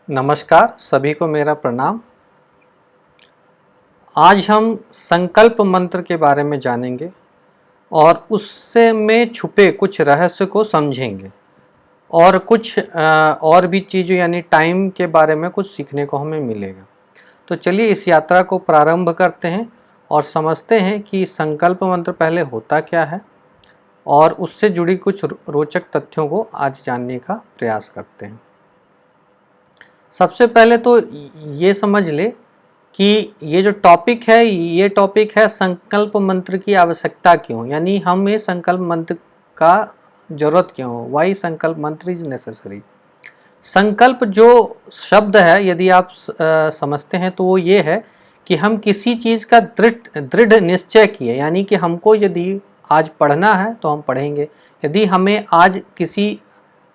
नमस्कार, सभी को मेरा प्रणाम। आज हम संकल्प मंत्र के बारे में जानेंगे और उससे में छुपे कुछ रहस्य को समझेंगे और कुछ और भी चीज़ें यानी टाइम के बारे में कुछ सीखने को हमें मिलेगा। तो चलिए इस यात्रा को प्रारंभ करते हैं और समझते हैं कि संकल्प मंत्र पहले होता क्या है और उससे जुड़ी कुछ रोचक तथ्यों को आज जानने का प्रयास करते हैं। सबसे पहले तो ये समझ ले कि ये जो टॉपिक है ये टॉपिक है संकल्प मंत्र की आवश्यकता क्यों, यानी हमें संकल्प मंत्र का जरूरत क्यों, वाई संकल्प मंत्र इज नेसेसरी। संकल्प जो शब्द है यदि आप समझते हैं तो वो ये है कि हम किसी चीज़ का दृढ़ निश्चय किए, यानी कि हमको यदि आज पढ़ना है तो हम पढ़ेंगे, यदि हमें आज किसी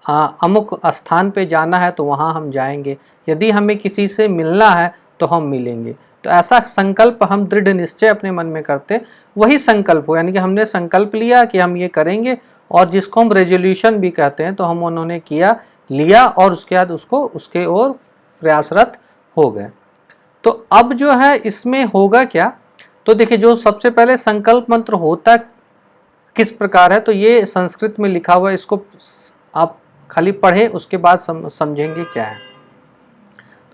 अमुक स्थान पे जाना है तो वहाँ हम जाएंगे, यदि हमें किसी से मिलना है तो हम मिलेंगे। तो ऐसा संकल्प हम दृढ़ निश्चय अपने मन में करते, वही संकल्प हो, यानी कि हमने संकल्प लिया कि हम ये करेंगे और जिसको हम रेजोल्यूशन भी कहते हैं, तो हम उन्होंने लिया और उसके बाद उसको उसके ओर प्रयासरत हो गए। तो अब जो है इसमें होगा क्या, तो देखिए जो सबसे पहले संकल्प मंत्र होता किस प्रकार है, तो ये संस्कृत में लिखा हुआ है, इसको आप खाली पढ़े उसके बाद समझेंगे क्या है।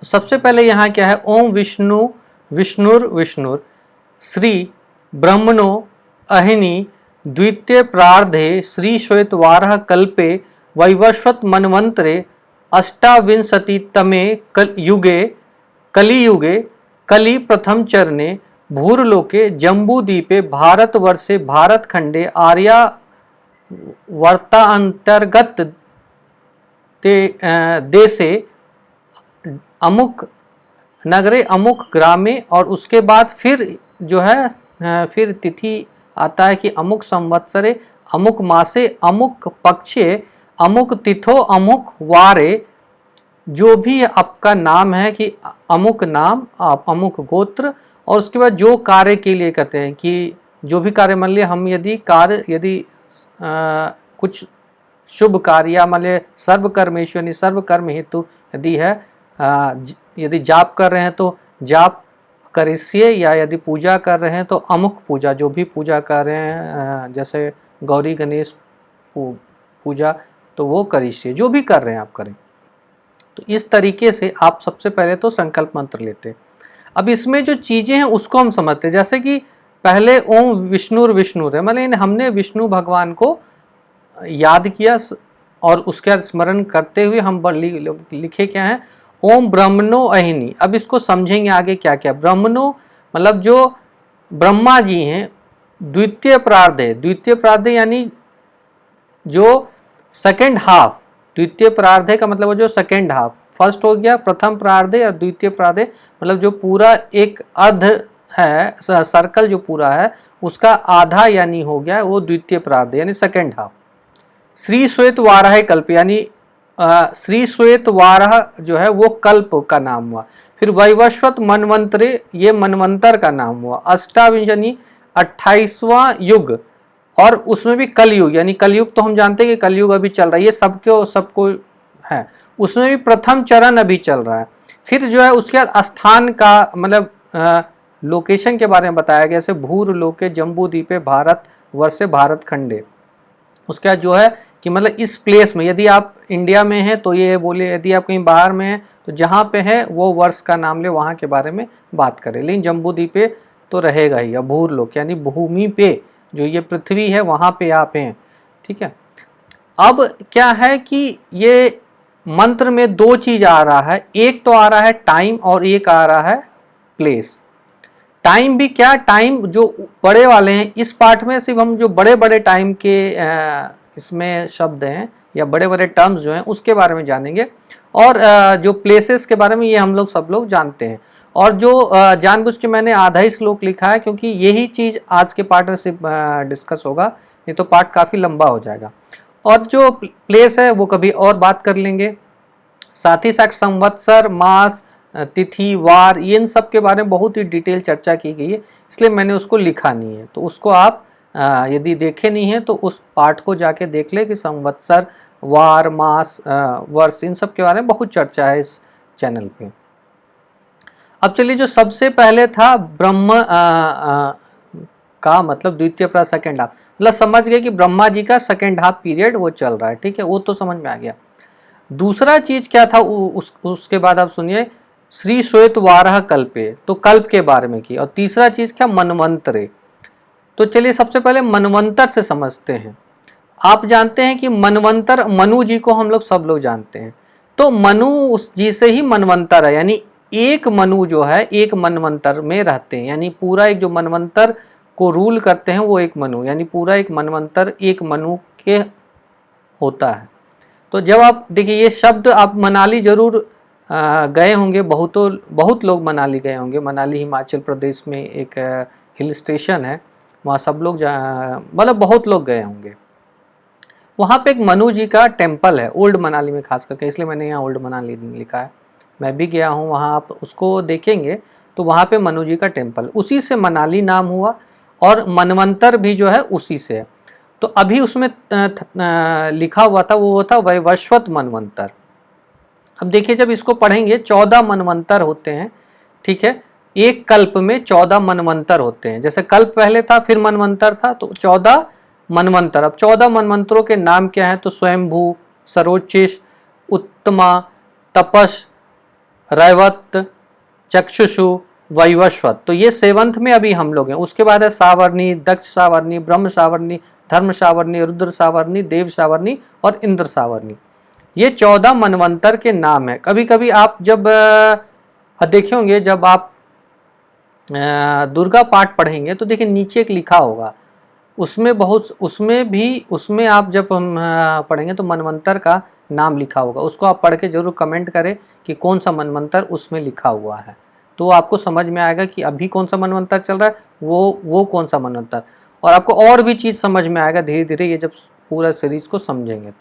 तो सबसे पहले यहाँ क्या है, ओम विष्णु विष्णुर श्री ब्रह्मणो अहिनी द्वितीय प्रार्धे श्री श्वेतवारः कल्पे वैवस्वत मनवंतरे अष्टाविंशतितमे कलियुगे कलि प्रथम चरणे भूरलोके जम्बूद्वीपे भारतवर्षे भारतखंडे आर्यावर्तांतर्गत देशे अमुक नगरे अमुक ग्रामे, और उसके बाद फिर जो है फिर तिथि आता है कि अमुक संवत्सरे अमुक मासे अमुक पक्षे अमुक तिथो अमुक वारे, जो भी आपका नाम है कि अमुक नाम अमुक गोत्र, और उसके बाद जो कार्य के लिए कहते हैं कि जो भी कार्य, मान लिया हम यदि कुछ शुभ कार्य मान लिया सर्व कर्मेशु यानी सर्व कर्म हेतु यदि है, यदि जाप कर रहे हैं तो जाप करिष्ये, या यदि पूजा कर रहे हैं तो अमुक पूजा, जो भी पूजा कर रहे हैं जैसे गौरी गणेश पूजा तो वो करिष्ये, जो भी कर रहे हैं आप करें। तो इस तरीके से आप सबसे पहले तो संकल्प मंत्र लेते हैं। अब इसमें जो चीज़ें हैं उसको हम समझते हैं, जैसे कि पहले ओम विष्णुर है, मतलब हमने विष्णु भगवान को याद किया और उसके स्मरण करते हुए हम लिखे क्या है, ओम ब्रह्मणो अहिनी। अब इसको समझेंगे आगे क्या क्या। ब्रह्मणो मतलब जो ब्रह्मा जी हैं, द्वितीय प्रार्धे यानी जो सेकंड हाफ, द्वितीय प्रार्धे का मतलब जो सेकंड हाफ, फर्स्ट हो गया प्रथम प्रार्धे और द्वितीय प्रार्धे मतलब जो पूरा एक अर्ध है, सर्कल जो पूरा है उसका आधा यानी हो गया वो द्वितीय प्रार्धे यानी सेकंड हाफ। श्री श्वेत वाराह कल्प यानी श्री श्वेत वाराह जो है वो कल्प का नाम हुआ। फिर वैवस्वत मनवंतरे ये मनवंतर का नाम हुआ। अष्टाविंश यानी 28वां युग, और उसमें भी कलयुग यानी कलयुग तो हम जानते हैं कि कलयुग अभी चल रहा है, ये सबको है, उसमें भी प्रथम चरण अभी चल रहा है। फिर जो है उसके बाद स्थान का मतलब लोकेशन के बारे में बताया गया, जैसे भूर लोके जम्बू द्वीपे भारत वर्षे भारत खंडे। उसके बाद जो है कि मतलब इस प्लेस में, यदि आप इंडिया में हैं तो ये बोले, यदि आप कहीं बाहर में हैं तो जहाँ पे है वो वर्ष का नाम ले, वहाँ के बारे में बात करें। लेकिन जम्बू द्वीपे तो रहेगा ही, या भूर लोक यानी भूमि पे जो ये पृथ्वी है वहाँ पे आप हैं, ठीक है। अब क्या है कि ये मंत्र में दो चीज आ रहा है, एक तो आ रहा है टाइम और एक आ रहा है प्लेस। टाइम भी क्या, टाइम जो बड़े वाले हैं इस पार्ट में सिर्फ हम जो बड़े बड़े टाइम के इसमें शब्द हैं या बड़े बड़े टर्म्स जो हैं उसके बारे में जानेंगे, और जो प्लेसेस के बारे में ये हम लोग सब लोग जानते हैं। और जो जानबूझ के मैंने आधा ही श्लोक लिखा है क्योंकि यही चीज़ आज के पार्ट में सिर्फ डिस्कस होगा, नहीं तो पार्ट काफ़ी लंबा हो जाएगा। और जो प्लेस है वो कभी और बात कर लेंगे। साथ ही साथ संवत्सर, मास, तिथि, वार, इन सब के बारे में बहुत ही डिटेल चर्चा की गई है, इसलिए मैंने उसको लिखा नहीं है। तो उसको आप यदि देखे नहीं है तो उस पार्ट को जाके देख ले कि संवत्सर, वार, मास, वर्ष इन सब के बारे में बहुत चर्चा है इस चैनल पे। अब चलिए, जो सबसे पहले था ब्रह्म का मतलब द्वितीय प्रार्थ सेकेंड हाफ, मतलब समझ गए कि ब्रह्मा जी का सेकेंड हाफ पीरियड वो चल रहा है, ठीक है, वो तो समझ में आ गया। दूसरा चीज क्या था उसके बाद आप सुनिए, श्री श्वेत वाराह कल्पे, तो कल्प के बारे में की। और तीसरा चीज क्या, मनवंतरे। तो चलिए सबसे पहले मनवंतर से समझते हैं। आप जानते हैं कि मनवंतर, मनु जी को हम लोग सब लोग जानते हैं, तो मनु उस जी से ही मनवंतर है, यानी एक मनु जो है एक मनवंतर में रहते हैं, यानी पूरा एक जो मनवंतर को रूल करते हैं वो एक मनु, यानी पूरा एक मनवंतर एक मनु के होता है। तो जब आप देखिए ये शब्द, आप मनाली जरूर गए होंगे, बहुत लोग मनाली गए होंगे। मनाली हिमाचल प्रदेश में एक हिल स्टेशन है, वहाँ सब लोग मतलब बहुत लोग गए होंगे। वहाँ पे एक मनु जी का टेम्पल है, ओल्ड मनाली में खास करके, इसलिए मैंने यहाँ ओल्ड मनाली लिखा है। मैं भी गया हूँ वहाँ, आप उसको देखेंगे तो वहाँ पे मनु जी का टेम्पल, उसी से मनाली नाम हुआ, और मनवंतर भी जो है उसी से है। तो अभी उसमें लिखा हुआ था वो था वैवस्वत मनवंतर। अब देखिए जब इसको पढ़ेंगे 14 मनवंतर होते हैं, ठीक है, एक कल्प में 14 मनवंतर होते हैं। जैसे कल्प पहले था फिर मनवंतर था, तो 14 मनवंतर। अब 14 मनवंतरों के नाम क्या है, तो स्वयंभू, सरोचिष, उत्तमा, तपस, रैवत, चक्षुषु, वैवस्वत। तो ये 7th में अभी हम लोग हैं। उसके बाद है सावर्णी, दक्ष सावर्णी, ब्रह्म सावर्णी, धर्म सावर्णी, रुद्र सावर्णी, देव सावर्णी और इंद्र सावर्णी। ये 14 मनवंतर के नाम है। कभी कभी आप जब देखे होंगे, जब आप दुर्गा पाठ पढ़ेंगे तो देखिए नीचे एक लिखा होगा, उसमें आप जब पढ़ेंगे तो मनवंतर का नाम लिखा होगा। उसको आप पढ़ के जरूर कमेंट करें कि कौन सा मनवंतर उसमें लिखा हुआ है, तो आपको समझ में आएगा कि अभी कौन सा मनवंतर चल रहा है, वो कौन सा मनवंतर। और आपको और भी चीज़ समझ में आएगा धीरे धीरे, ये जब पूरा सीरीज को समझेंगे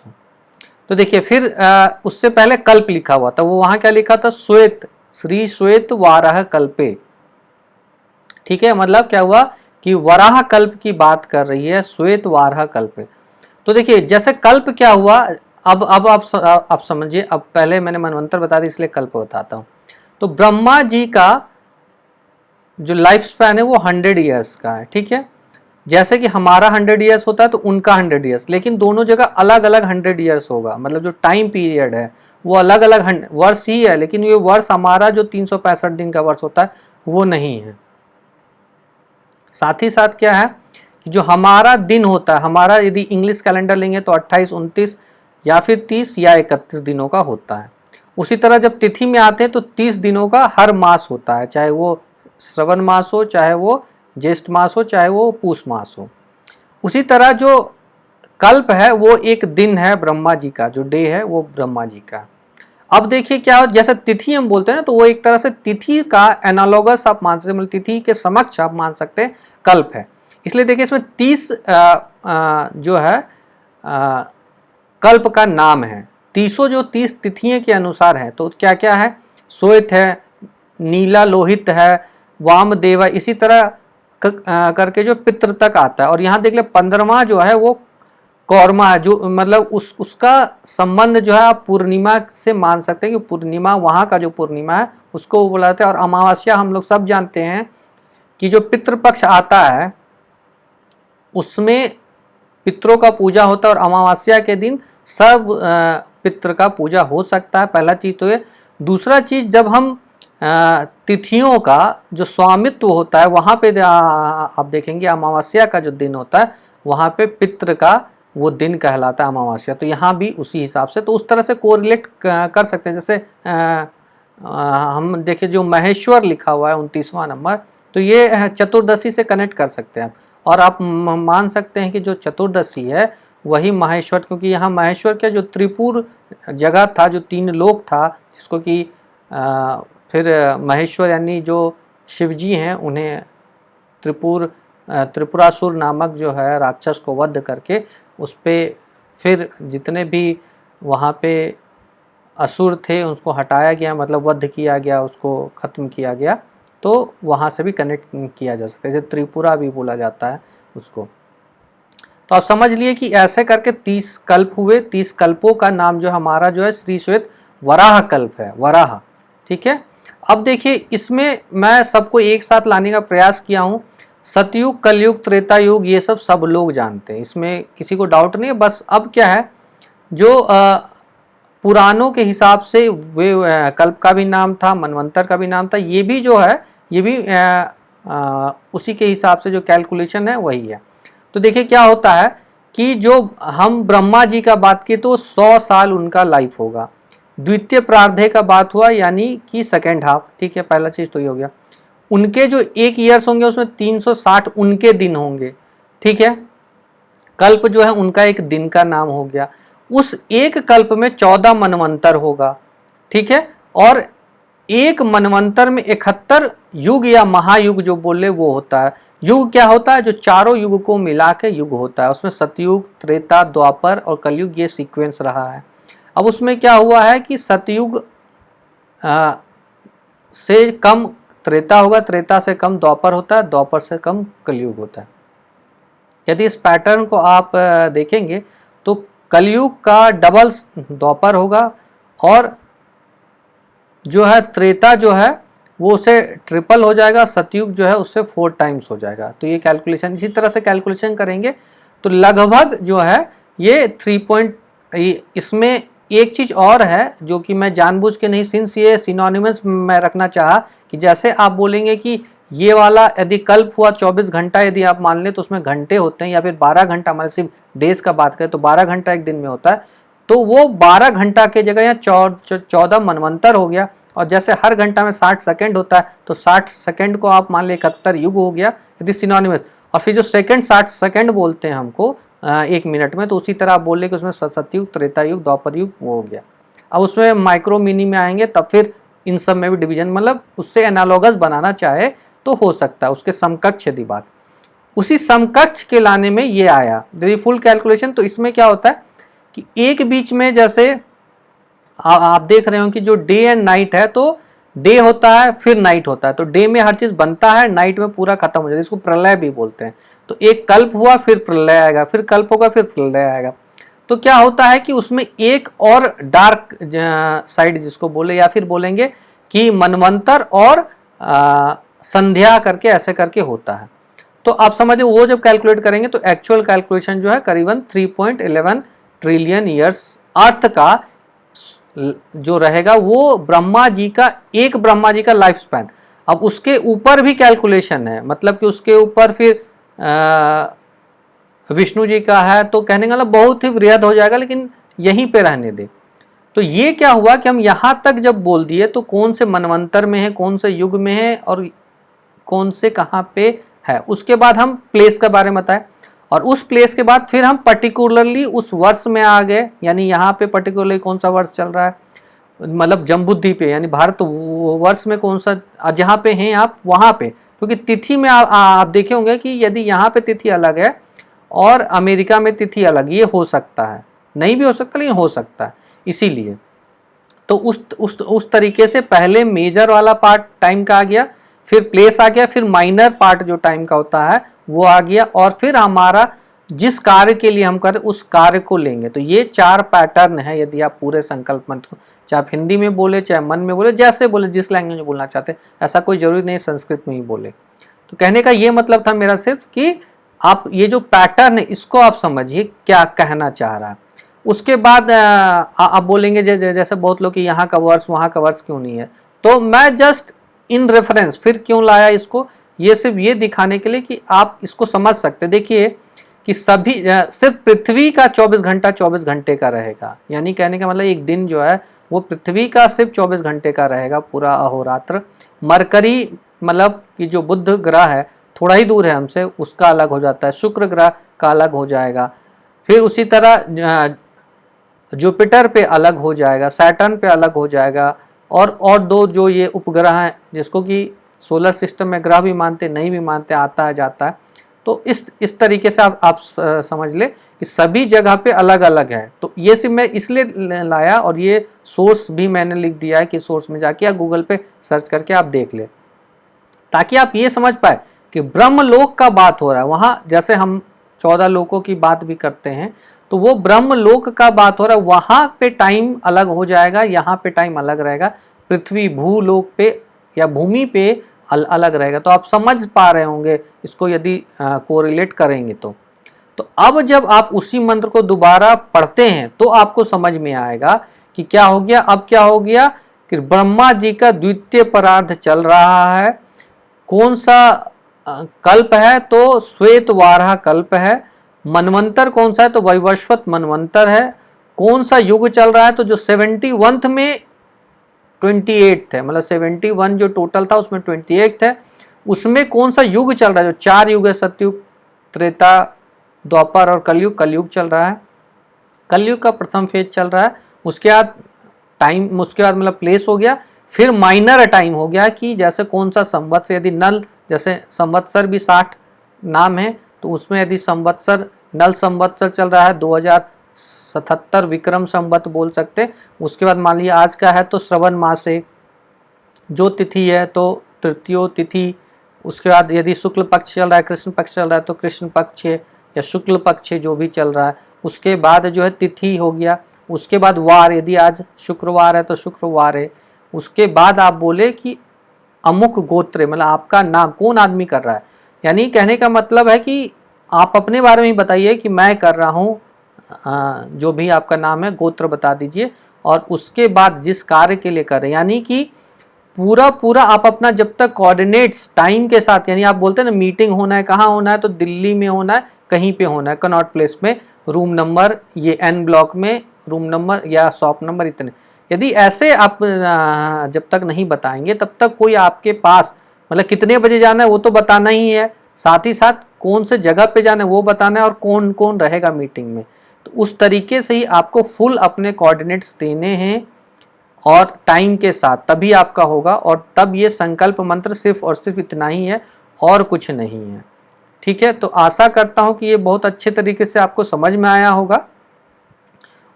तो देखिए फिर उससे पहले कल्प लिखा हुआ था, वो वहाँ क्या लिखा था, श्वेत, श्री श्वेत वाराह कल्पे, ठीक है। मतलब क्या हुआ कि वराह कल्प की बात कर रही है, श्वेत वाराह कल्पे। तो देखिए जैसे कल्प क्या हुआ, अब आप समझिए। अब पहले मैंने मनवंतर बता दी, इसलिए कल्प बताता हूँ। तो ब्रह्मा जी का जो लाइफ स्पैन है वो 100 ईयर्स का है, ठीक है। जैसे कि हमारा 100 ईयर्स होता है तो उनका 100 ईयर्स, लेकिन दोनों जगह अलग अलग 100 ईयर्स होगा। मतलब जो टाइम पीरियड है वो अलग अलग वर्ष ही है, लेकिन ये वर्ष हमारा जो 365 दिन का वर्ष होता है वो नहीं है। साथ ही साथ क्या है कि जो हमारा दिन होता है, हमारा यदि इंग्लिश कैलेंडर लेंगे तो 28, 29 या फिर 30 या 31 दिनों का होता है। उसी तरह जब तिथि में आते हैं तो 30 दिनों का हर मास होता है, चाहे वो श्रवण मास हो, चाहे वो ज्येष्ठ मास हो, चाहे वो पूष मास हो। उसी तरह जो कल्प है वो एक दिन है, ब्रह्मा जी का जो डे है वो ब्रह्मा जी का। अब देखिए क्या, जैसे तिथि हम बोलते हैं ना, तो वो एक तरह से तिथि का एनालॉगस आप मान सकते हैं, मतलब तिथि के समक्ष आप मान सकते हैं कल्प है। इसलिए देखिए इसमें 30 जो है कल्प का नाम है। 30 तिथियों के अनुसार है। तो क्या क्या है, श्वेत है, नीला लोहित है, वामदेवा, इसी तरह करके जो पितृ तक आता है। और यहाँ देख ले 15वां जो है वो कौरमा है, जो मतलब उसका संबंध जो है आप पूर्णिमा से मान सकते हैं कि पूर्णिमा, वहाँ का जो पूर्णिमा है उसको वो बुलाते हैं। और अमावस्या हम लोग सब जानते हैं कि जो पितृपक्ष आता है उसमें पितरों का पूजा होता है, और अमावस्या के दिन सब पितृ का पूजा हो सकता है। पहला चीज तो ये। दूसरा चीज, जब हम तिथियों का जो स्वामित्व होता है वहाँ पे आप देखेंगे अमावस्या का जो दिन होता है वहाँ पे पितृ का वो दिन कहलाता है अमावस्या। तो यहाँ भी उसी हिसाब से, तो उस तरह से कोरिलेट कर सकते हैं। जैसे हम देखें जो महेश्वर लिखा हुआ है 29वां नंबर, तो ये चतुर्दशी से कनेक्ट कर सकते हैं आप। और आप मान सकते हैं कि जो चतुर्दशी है वही महेश्वर, क्योंकि यहाँ महेश्वर के जो त्रिपुर जगह था, जो 3 लोक था, जिसको कि फिर महेश्वर यानी जो शिवजी हैं उन्हें त्रिपुरासुर नामक जो है राक्षस को वध करके उस पर फिर जितने भी वहाँ पे असुर थे उसको हटाया गया, मतलब वध किया गया, उसको ख़त्म किया गया। तो वहाँ से भी कनेक्ट किया जा सकता है, जैसे त्रिपुरा भी बोला जाता है उसको। तो आप समझ लिए कि ऐसे करके 30 कल्प हुए। 30 कल्पों का नाम जो हमारा जो है श्री श्वेत वराह कल्प है, वराह। ठीक है। अब देखिए इसमें मैं सबको एक साथ लाने का प्रयास किया हूँ। सतयुग, कलयुग, त्रेता युग ये सब लोग जानते हैं, इसमें किसी को डाउट नहीं है। बस अब क्या है, जो पुराणों के हिसाब से वे कल्प का भी नाम था, मनवंतर का भी नाम था, ये भी जो है ये भी उसी के हिसाब से जो कैलकुलेशन है वही है। तो देखिए क्या होता है कि जो हम ब्रह्मा जी का बात की तो 100 साल उनका लाइफ होगा। द्वितीय प्रार्धे का बात हुआ यानी कि सेकेंड हाफ, ठीक है, पहला चीज तो ये हो गया। उनके जो 1 ईयर्स होंगे उसमें 360 उनके दिन होंगे, ठीक है। कल्प जो है उनका एक दिन का नाम हो गया। उस एक कल्प में 14 मनवंतर होगा, ठीक है। और एक मनवंतर में 71 युग या महायुग जो बोले वो होता है। युग क्या होता है, जो चारों युग को मिला के युग होता है। उसमें सतयुग, त्रेता, द्वापर और कलयुग ये सीक्वेंस रहा है। अब उसमें क्या हुआ है कि सतयुग से कम त्रेता होगा, त्रेता से कम द्वापर होता है, द्वापर से कम कलयुग होता है। यदि इस पैटर्न को आप देखेंगे तो कलयुग का डबल द्वापर होगा और जो है त्रेता जो है वो उसे ट्रिपल हो जाएगा, सतयुग जो है उससे 4 टाइम्स हो जाएगा। तो ये कैलकुलेशन इसी तरह से कैलकुलेशन करेंगे तो लगभग जो है ये 3 इसमें एक चीज और है जो कि मैं जानबूझ के नहीं, सिंस ये सिनोनिमस मैं रखना चाहा कि जैसे आप बोलेंगे कि ये वाला यदि कल्प हुआ 24 घंटा यदि आप मान लें तो उसमें घंटे होते हैं, या फिर 12 घंटा, मतलब सिर्फ डेज का बात करें तो 12 घंटा एक दिन में होता है, तो वो 12 घंटा के जगह यहाँ 14 मनवंतर हो गया। और जैसे हर घंटा में 60 सेकंड होता है तो 60 सेकंड को आप मान ले 71 युग हो गया यदि सिनोनिमस। और फिर जो सेकंड 60 सेकंड बोलते हैं हमको 1 मिनट में, तो उसी तरह आप बोल ले कि उसमें सतयुग, त्रेता युग, द्वापर युग वो हो गया। अब उसमें माइक्रो मिनी में आएंगे तब फिर इन सब में भी डिवीजन, मतलब उससे एनालॉगस बनाना चाहे तो हो सकता है, उसके समकक्ष यदि बात, उसी समकक्ष के लाने में ये आया यदि फुल कैलकुलेशन। तो इसमें क्या होता है कि एक बीच में जैसे आप देख रहे हो कि जो डे एंड नाइट है, तो डे होता है फिर नाइट होता है, तो डे में हर चीज बनता है, नाइट में पूरा खत्म हो जाता है, इसको प्रलय भी बोलते हैं। तो एक कल्प हुआ फिर प्रलय आएगा, फिर कल्प होगा फिर प्रलय आएगा। तो क्या होता है कि उसमें एक और डार्क साइड जिसको बोले, या फिर बोलेंगे कि मनवंतर और संध्या करके ऐसे करके होता है। तो आप समझिए वो जब कैलकुलेट करेंगे तो एक्चुअल कैलकुलेशन जो है करीबन 3.11 ट्रिलियन ईयर्स अर्थ का जो रहेगा वो ब्रह्मा जी का लाइफ स्पैन। अब उसके ऊपर भी कैलकुलेशन है, मतलब कि उसके ऊपर फिर विष्णु जी का है, तो कहने का मतलब बहुत ही वृहद हो जाएगा, लेकिन यहीं पे रहने दे। तो ये क्या हुआ कि हम यहां तक जब बोल दिए तो कौन से मनवंतर में है, कौन से युग में है और कौन से कहां पे है, उसके बाद हम प्लेस के बारे में बताए। और उस प्लेस के बाद फिर हम पर्टिकुलरली उस वर्ष में आ गए, यानी यहाँ पे पर्टिकुलरली कौन सा वर्ष चल रहा है, मतलब जम्बूद्वीप पे यानी भारत वर्ष में कौन सा जहाँ पे हैं आप वहाँ पे, क्योंकि तिथि में आप देखे होंगे कि यदि यहाँ पे तिथि अलग है और अमेरिका में तिथि अलग, ये हो सकता है, नहीं भी हो सकता लेकिन हो सकता है, इसीलिए। तो उस तरीके से पहले मेजर वाला पार्ट टाइम का आ गया, फिर प्लेस आ गया, फिर माइनर पार्ट जो टाइम का होता है वो आ गया, और फिर हमारा जिस कार्य के लिए हम करें उस कार्य को लेंगे। तो ये 4 पैटर्न है यदि आप पूरे संकल्प मंत्र को, चाहे आप हिंदी में बोले चाहे मन में बोले, जैसे बोले, जिस लैंग्वेज में बोलना चाहते, ऐसा कोई जरूरी नहीं संस्कृत में ही बोले। तो कहने का ये मतलब था मेरा सिर्फ कि आप ये जो पैटर्न है इसको आप समझिए क्या कहना चाह रहा है। उसके बाद आप बोलेंगे जैसे बहुत लोग कि यहाँ का वर्ष वहाँ का वर्ष क्यों नहीं है, तो मैं जस्ट इन रेफरेंस फिर क्यों लाया इसको, ये सिर्फ ये दिखाने के लिए कि आप इसको समझ सकते। देखिए कि सभी सिर्फ पृथ्वी का 24 घंटे का रहेगा, यानी कहने का मतलब एक दिन जो है वो पृथ्वी का सिर्फ 24 घंटे का रहेगा, पूरा अहोरात्र। मरकरी मतलब कि जो बुध ग्रह है थोड़ा ही दूर है हमसे, उसका अलग हो जाता है, शुक्र ग्रह का अलग हो जाएगा, फिर उसी तरह जुपिटर पे अलग हो जाएगा, सैटर्न पे अलग हो जाएगा, और 2 जो ये उपग्रह हैं जिसको कि सोलर सिस्टम में ग्रह भी मानते नहीं भी मानते, आता है जाता है। तो इस तरीके से आप समझ ले कि सभी जगह पे अलग अलग है। तो ये सिर्फ मैं इसलिए लाया, और ये सोर्स भी मैंने लिख दिया है कि सोर्स में जाके या गूगल पे सर्च करके आप देख ले, ताकि आप ये समझ पाए कि ब्रह्मलोक का बात हो रहा है। वहाँ जैसे हम 14 लोकों की बात भी करते हैं, तो वो ब्रह्मलोक का बात हो रहा है, वहाँ पे टाइम अलग हो जाएगा, यहाँ पे टाइम अलग रहेगा। पृथ्वी भूलोक पे या भूमि पे अलग रहेगा। तो आप समझ पा रहे होंगे इसको यदि कोरिलेट करेंगे तो अब जब आप उसी मंत्र को दोबारा पढ़ते हैं तो आपको समझ में आएगा कि क्या हो गया। अब क्या हो गया कि ब्रह्मा जी का द्वितीय परार्ध चल रहा है। कौन सा कल्प है? तो श्वेत वाराह कल्प है। मनवंतर कौन सा है? तो वैवस्वत मनवंतर है। कौन सा युग चल रहा है? तो जो 71 में 28 है, मतलब 71 जो टोटल था उसमें 28 है। उसमें कौन सा युग चल रहा है? जो 4 युग है, सतयुग, त्रेता, द्वापर और कलयुग। कलयुग चल रहा है। कलयुग का प्रथम फेज चल रहा है। उसके बाद टाइम, उसके बाद मतलब प्लेस हो गया। फिर माइनर टाइम हो गया कि जैसे कौन सा संवत्सर, यदि नल, जैसे संवत्सर भी 60 नाम है तो उसमें यदि संवत्सर नल संवत्सर चल रहा है 2077 विक्रम संवत बोल सकते। उसके बाद मान लिया आज का है तो श्रवण मास है। जो तिथि है तो तृतीयो तिथि। उसके बाद यदि शुक्ल पक्ष चल रहा है, कृष्ण पक्ष चल रहा है तो कृष्ण पक्ष या शुक्ल पक्ष जो भी चल रहा है। उसके बाद जो है तिथि हो गया। उसके बाद वार, यदि आज शुक्रवार है तो शुक्रवार है। उसके बाद आप बोले कि अमुक गोत्र, मतलब आपका नाम कौन आदमी कर रहा है। यानी कहने का मतलब है कि आप अपने बारे में बताइए कि मैं कर रहा हूँ, जो भी आपका नाम है गोत्र बता दीजिए। और उसके बाद जिस कार्य के लिए कर रहे हैं, यानी कि पूरा आप अपना जब तक कोऑर्डिनेट्स टाइम के साथ, यानी आप बोलते हैं ना मीटिंग होना है, कहाँ होना है? तो दिल्ली में होना है, कहीं पे होना है, कनॉट प्लेस में, रूम नंबर ये N ब्लॉक में, रूम नंबर या शॉप नंबर इतने। यदि ऐसे आप जब तक नहीं बताएंगे तब तक कोई आपके पास, मतलब कितने बजे जाना है वो तो बताना ही है, साथ ही साथ कौन से जगह पे जाना है वो बताना है, और कौन कौन रहेगा मीटिंग में। तो उस तरीके से ही आपको फुल अपने कोऑर्डिनेट्स देने हैं और टाइम के साथ, तभी आपका होगा। और तब ये संकल्प मंत्र सिर्फ और सिर्फ इतना ही है और कुछ नहीं है। ठीक है, तो आशा करता हूं कि ये बहुत अच्छे तरीके से आपको समझ में आया होगा।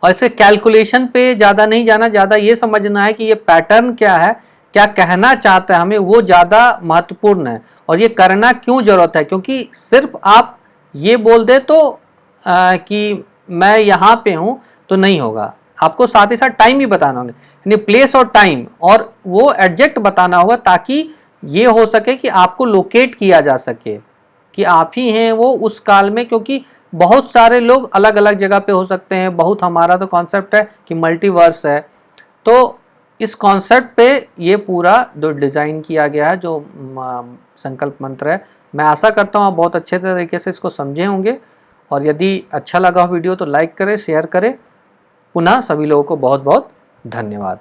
और इसे कैलकुलेशन पे ज़्यादा नहीं जाना, ज़्यादा ये समझना है कि ये पैटर्न क्या है, क्या कहना चाहता है हमें, वो ज़्यादा महत्वपूर्ण है। और ये करना क्यों ज़रूरत है, क्योंकि सिर्फ आप ये बोल दे तो कि मैं यहाँ पे हूँ तो नहीं होगा। आपको साथ ही साथ टाइम भी बताना होगा, यानी प्लेस और टाइम, और वो एग्जैक्ट बताना होगा ताकि ये हो सके कि आपको लोकेट किया जा सके कि आप ही हैं वो उस काल में। क्योंकि बहुत सारे लोग अलग अलग जगह पे हो सकते हैं। बहुत, हमारा तो कॉन्सेप्ट है कि मल्टीवर्स है, तो इस कॉन्सेप्ट पे ये पूरा जो डिज़ाइन किया गया है, जो संकल्प मंत्र है। मैं आशा करता हूँ आप बहुत अच्छे तरीके से इसको समझे होंगे। और यदि अच्छा लगा वीडियो तो लाइक करें, शेयर करें। पुनः सभी लोगों को बहुत बहुत धन्यवाद।